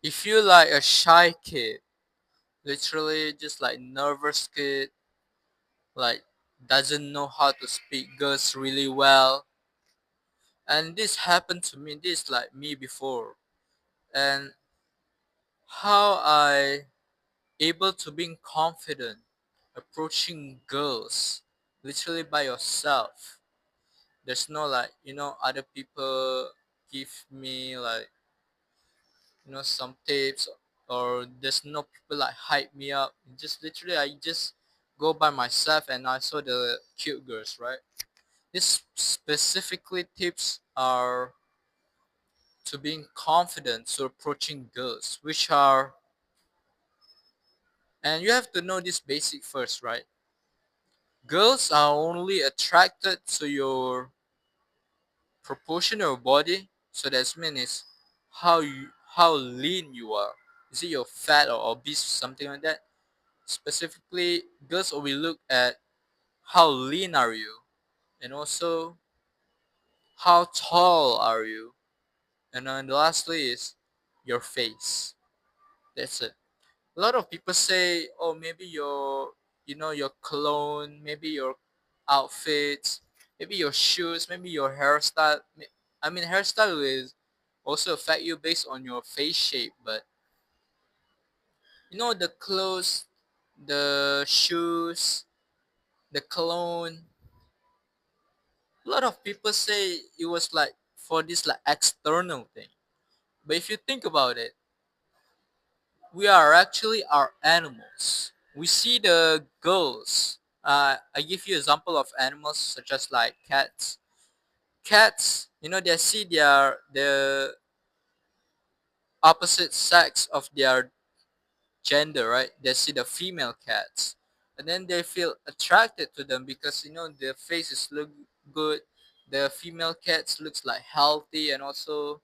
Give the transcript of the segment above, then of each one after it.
If you like a shy kid, literally just like nervous kid, like doesn't know how to speak girls really well, and this happened to me. This like me before, and how I able to being confident approaching girls literally by yourself. There's no like other people give me like some tips, or there's no people like hype me up. Just literally I just go by myself and I saw the cute girls, right? These specifically tips are to being confident to approaching girls, which are, and you have to know this basic first, right? Girls are only attracted to your proportional body, so that means how lean you are. Is it your fat or obese, something like that? Specifically, girls will look at how lean are you, and also how tall are you, and then lastly is your face. That's it. A lot of people say, oh, maybe your cologne, maybe your outfits, maybe your shoes, maybe your hairstyle. I mean, hairstyle is also affect you based on your face shape, but the clothes, the shoes, the cologne. A lot of people say it was like for this like external thing, but if you think about it, we are actually our animals. We see the girls. I give you example of animals such as like cats. Cats, they see the opposite sex of their gender, right? They see the female cats, and then they feel attracted to them because their faces look good. The female cats looks like healthy, and also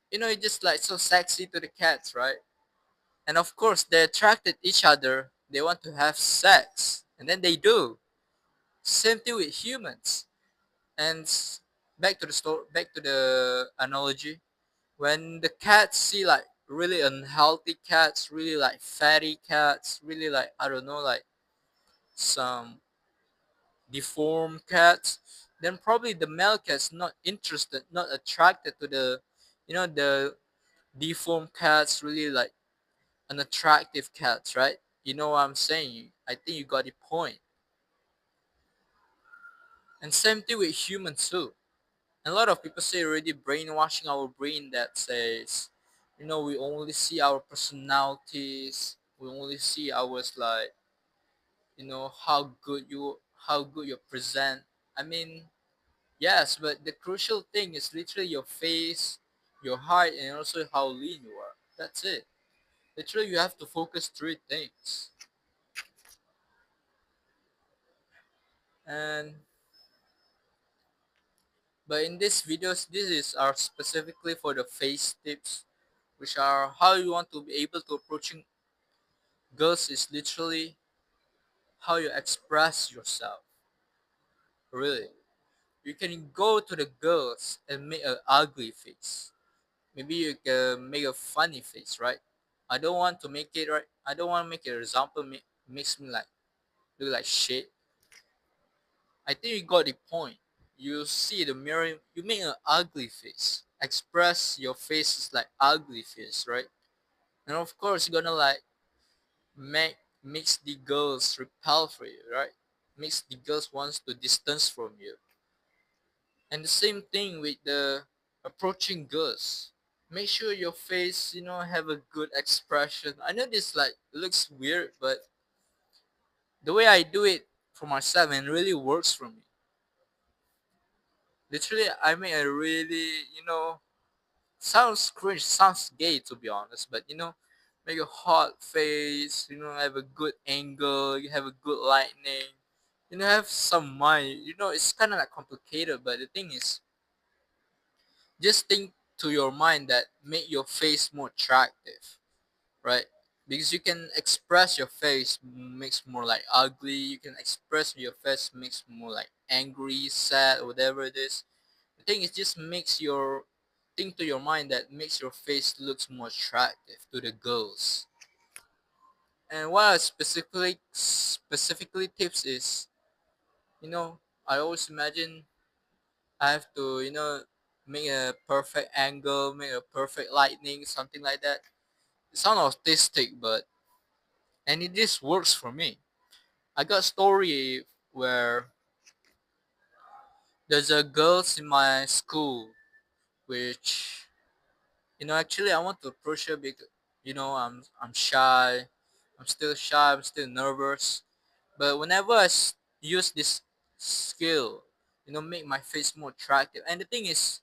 it's just like so sexy to the cats, right? And of course, they attracted each other. They want to have sex, and then they do. Same thing with humans. And back to the story, back to the analogy. When the cats see like really unhealthy cats, really like fatty cats, really like I don't know, like some deformed cats, then probably the male cat's not interested, not attracted to the deformed cats, really like unattractive cats, right? You know what I'm saying? I think you got the point. And same thing with humans too. And a lot of people say already brainwashing our brain that says, we only see our personalities, we only see ours like, how good you present. I mean, yes, but the crucial thing is literally your face, your height, and also how lean you are. That's it. Literally, you have to focus three things. And but in this videos, this is are specifically for the face tips, which are how you want to be able to approaching girls is literally how you express yourself. Really, you can go to the girls and make an ugly face. Maybe you can make a funny face, right? I don't want to make it right. I don't want to make an example makes me like look like shit. I think you got the point. You see the mirror, you make an ugly face. Express your face is like ugly face, right? And of course, you're gonna like makes the girls repel for you, right? Makes the girls wants to distance from you. And the same thing with the approaching girls. Make sure your face, have a good expression. I know this like looks weird, but the way I do it for myself and really works for me. Literally, I make a really, sounds cringe, sounds gay to be honest, but make a hot face, have a good angle, you have a good lightning, have some mind. It's kind of like complicated, but the thing is, just think to your mind that make your face more attractive, right? Because you can express your face makes more like ugly, you can express your face makes more like angry, sad, whatever it is. The thing is just makes your thing to your mind that makes your face looks more attractive to the girls. And what I specifically tips is, you know, I always imagine I have to, make a perfect angle, make a perfect lightning, something like that. It sounds autistic, but and it just works for me. I got a story where there's a girls in my school, which actually I want to approach her because I'm shy, I'm still nervous. But whenever use this skill, make my face more attractive. And the thing is,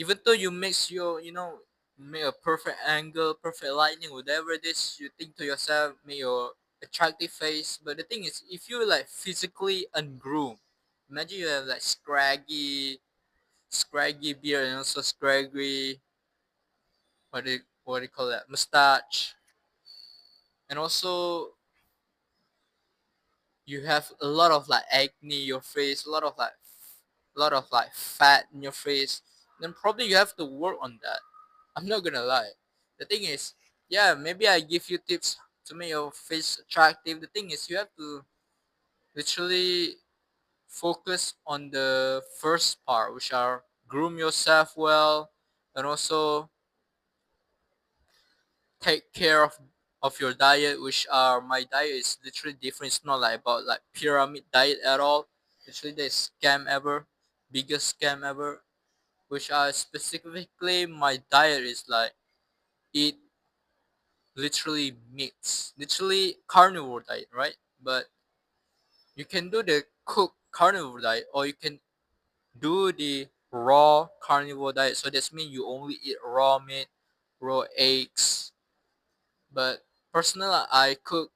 even though you mix your, make a perfect angle, perfect lighting, whatever it is, you think to yourself, make your attractive face. But the thing is, if you like physically ungroomed, imagine you have like scraggy beard and also scraggy, what do you call that, mustache, and also you have a lot of like acne in your face, a lot of like fat in your face, then probably you have to work on that. I'm not gonna lie. The thing is, yeah, maybe I give you tips to make your face attractive. The thing is, you have to literally focus on the first part, which are groom yourself well, and also take care of your diet, which are my diet is literally different. It's not like about like pyramid diet at all. Literally the scam ever, biggest scam ever. Which are specifically my diet is like eat literally meats, literally carnivore diet, right? But you can do the cooked carnivore diet, or you can do the raw carnivore diet. So this means you only eat raw meat, raw eggs. But personally, I cook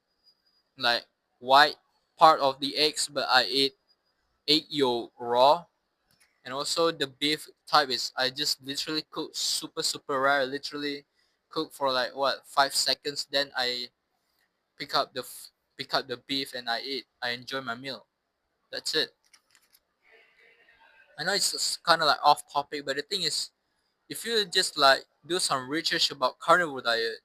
like white part of the eggs, but I eat egg yolk raw. And also the beef type is I just literally cook super rare, literally cook for like what 5 seconds. Then I pick up pick up the beef and I eat. I enjoy my meal. That's it. I know it's kind of like off topic, but the thing is, if you just like do some research about carnivore diet,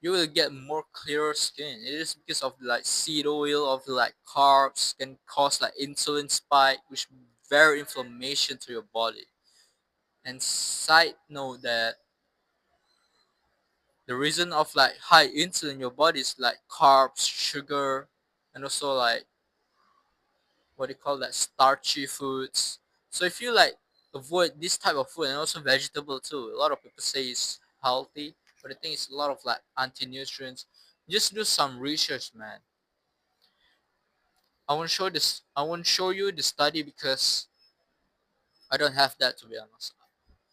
you will get more clearer skin. It is because of like seed oil of like carbs can cause like insulin spike, which very inflammation to your body. And side note that the reason of like high insulin in your body is like carbs, sugar, and also like what do you call that, starchy foods. So if you like avoid this type of food and also vegetable too, a lot of people say it's healthy, but the thing is a lot of like anti-nutrients. Just do some research, man. I won't show you the study because I don't have that, to be honest.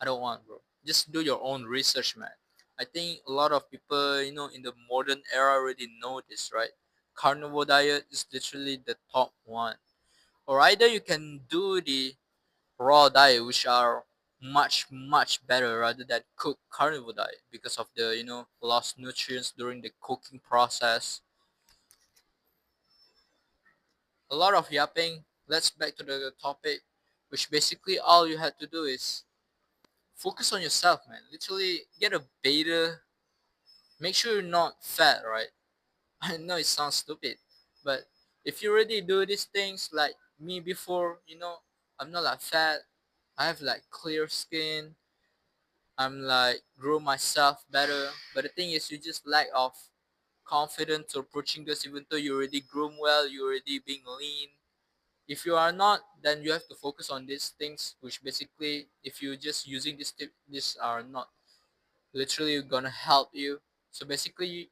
I don't want, bro. Just do your own research, man. I think a lot of people, in the modern era already know this, right? Carnivore diet is literally the top one. Or either you can do the raw diet, which are much better rather than cooked carnivore diet because of the lost nutrients during the cooking process. A lot of yapping. Let's back to the topic, which basically all you had to do is focus on yourself, man. Literally get a beta. Make sure you're not fat, right? I know it sounds stupid, but if you already do these things like me before, I'm not like fat. I have like clear skin. I'm like grow myself better. But the thing is, you just lack of confidence or approaching this, even though you already groom well, you already being lean. If you are not, then you have to focus on these things, which basically, if you just using this tip, these are not literally gonna help you. So basically,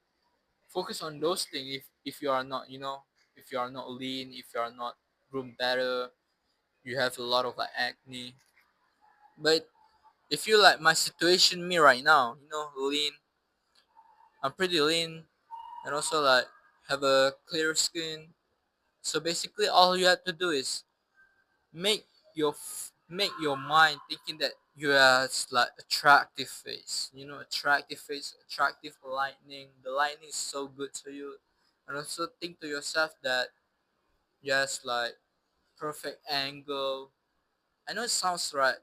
focus on those things. If you are not, if you are not lean, if you are not groomed better, you have a lot of like acne. But if you like my situation, me right now, lean, I'm pretty lean, and also like have a clear skin. So basically, all you have to do is make make your mind thinking that you have like attractive face. Attractive face, attractive lightning. The lightning is so good to you, and also think to yourself that yes, like perfect angle. I know it sounds right.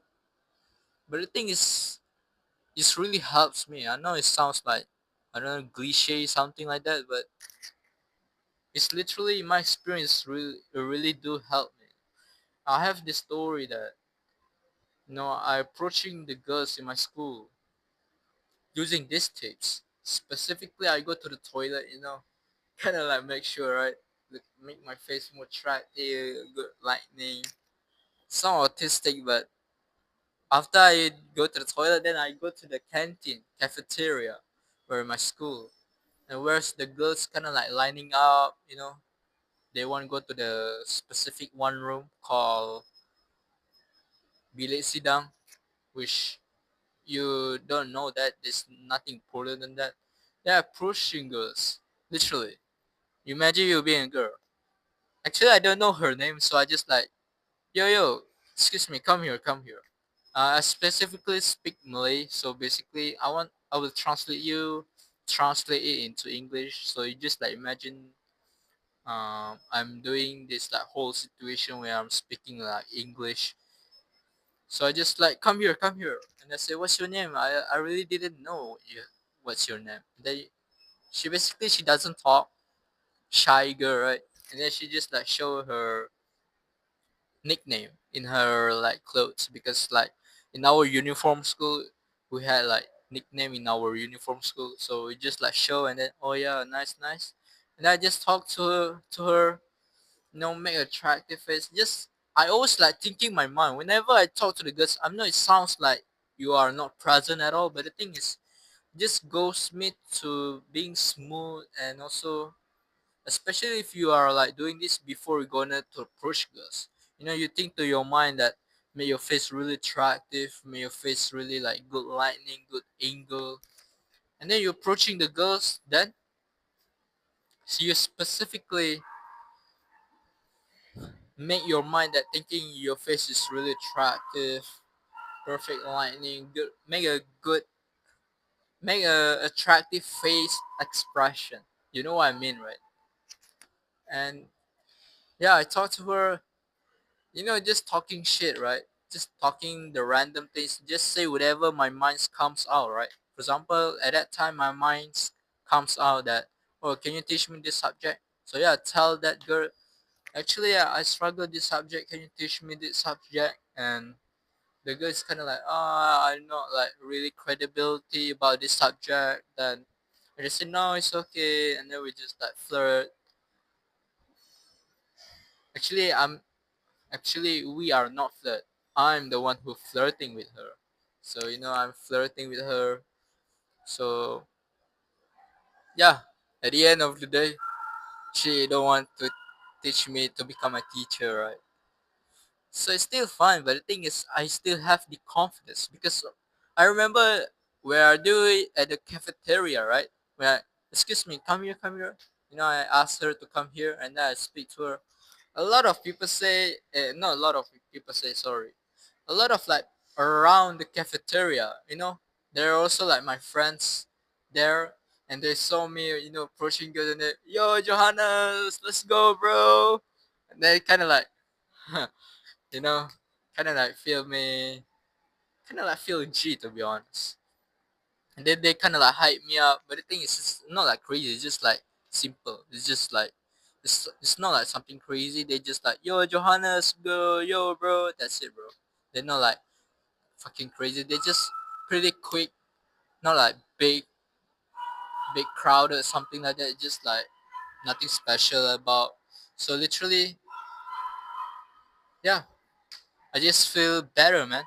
But the thing is, it really helps me. I know it sounds like, I don't know, cliche, something like that, but it's literally my experience. Really, it really do help me. I have this story that, I approaching the girls in my school using these tips. Specifically, I go to the toilet, kind of like make sure, right, make my face more attractive, good lightning. Some autistic, but after I go to the toilet, then I go to the canteen, cafeteria, where my school, and where's the girls kind of like lining up, they want to go to the specific one room called bilik sidang, which you don't know that there's nothing important than that. They're approaching girls, literally. You imagine you being a girl. Actually, I don't know her name, so I just like, yo, yo, excuse me, come here, come here. I specifically speak Malay, so basically, I will translate it into English. So you just like imagine, I'm doing this like whole situation where I'm speaking like English. So I just like, come here, and I say, what's your name? I really didn't know what's your name. She basically she doesn't talk, shy girl, right? And then she just like show her nickname in her like clothes, because like in our uniform school we had like nickname in our uniform school, so we just like show, and then, oh yeah, nice, nice. And I just talk to her, make attractive face. Just, I always like thinking my mind whenever I talk to the girls. I know it sounds like you are not present at all, but the thing is, just goes me to being smooth, and also, especially if you are like doing this before you're gonna to approach girls. You think to your mind that may your face really attractive, may your face really like good lightning, good angle, and then you're approaching the girls. Then, so you specifically make your mind that thinking your face is really attractive, perfect lightning, good, make a attractive face expression. You know what I mean, right? And yeah, I talked to her, just talking shit, right? Just talking the random things. Just say whatever my mind comes out, right? For example, at that time, my mind comes out that, oh, can you teach me this subject? So yeah, tell that girl, actually, yeah, I struggle this subject. Can you teach me this subject? And the girl is kind of like, I'm not like really credibility about this subject. Then I just say, no, it's okay. And then we just like flirt. Actually, we are not flirt. I'm the one who flirting with her. So I'm flirting with her. So yeah, at the end of the day, she don't want to teach me to become a teacher, right? So it's still fine, but the thing is, I still have the confidence, because I remember we are doing at the cafeteria, right? When excuse me, come here, come here. I asked her to come here, and then I speak to her. A lot of people say, not a lot of people say, sorry. A lot of like around the cafeteria, there are also like my friends there, and they saw me, approaching good, and they, yo, Johannes, let's go, bro. And they kind of like, you know, kind of like feel me, kind of like feel G, to be honest. And then they kind of like hype me up, but the thing is, it's not like crazy. It's just like simple. It's just like, it's not like something crazy. They just like, yo, Johannes, go, yo, bro. That's it, bro. They're not like fucking crazy. They just pretty quick, not like big crowd or something like that. Just like nothing special about. So literally, yeah, I just feel better, man.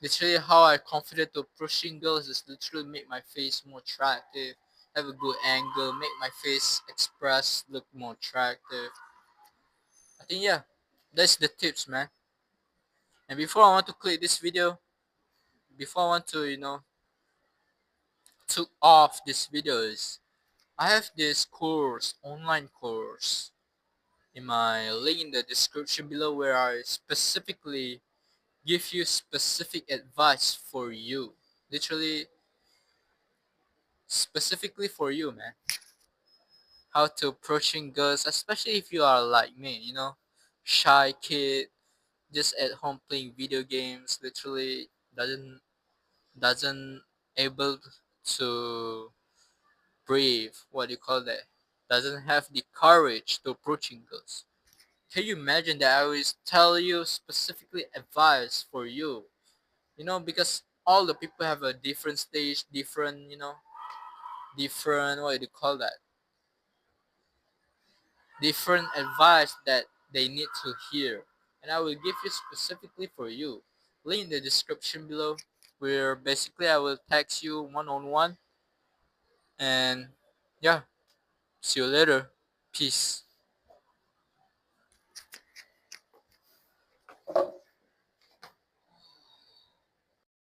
Literally, how I confident to approaching girls is literally make my face more attractive, have a good angle, make my face express look more attractive. I think, yeah, that's the tips, man. And before I want to click this video, before I want to took off this videos, I have this course, online course, in my link in the description below, where I specifically give you specific advice for you. Literally, specifically for you, man. How to approaching girls, especially if you are like me, shy kid, just at home playing video games, literally doesn't doesn't able to brave, what do you call that, doesn't have the courage to approaching girls. Can you imagine that I always tell you specifically advice for you? Because all the people have a different stage, different, different, what do you call that? Different advice that they need to hear. And I will give you specifically for you. Link in the description below, where basically I will text you one on one. And yeah, see you later. Peace.